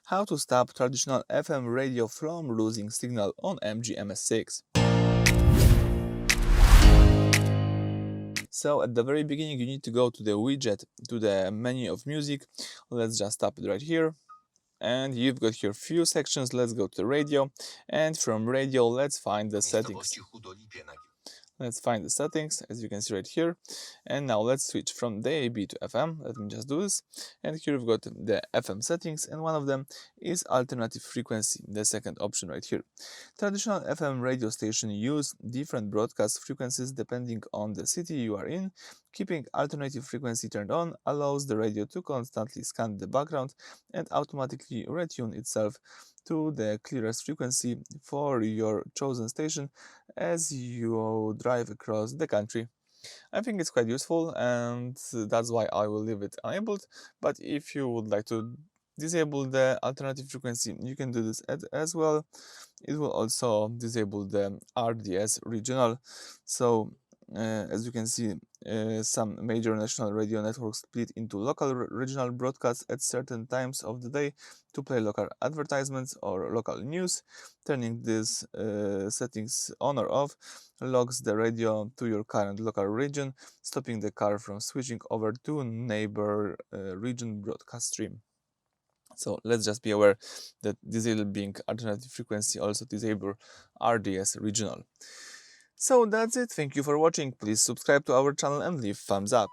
How to stop traditional FM radio from losing signal on MGMS6. So at the very beginning you need to go to the widget, to the menu of music. Let's just tap it right here. And you've got here few sections. Let's go to radio, and from radio let's find the settings. Let's find the settings, as you can see right here. And now let's switch from DAB to FM. Let me just do this. And here we've got the FM settings, and one of them is alternative frequency, the second option right here. Traditional FM radio station use different broadcast frequencies depending on the city you are in. Keeping alternative frequency turned on allows the radio to constantly scan the background and automatically retune itself to the clearest frequency for your chosen station as you drive across the country. I think it's quite useful, and that's why I will leave it enabled. But if you would like to disable the alternative frequency, you can do this as well. It will also disable the RDS Regional. So as you can see, some major national radio networks split into local regional broadcasts at certain times of the day to play local advertisements or local news. Turning these settings on or off logs the radio to your current local region, stopping the car from switching over to neighbor region broadcast stream. So let's just be aware that disabling alternative frequency also disable RDS Regional. So that's it. Thank you for watching. Please subscribe to our channel and leave thumbs up.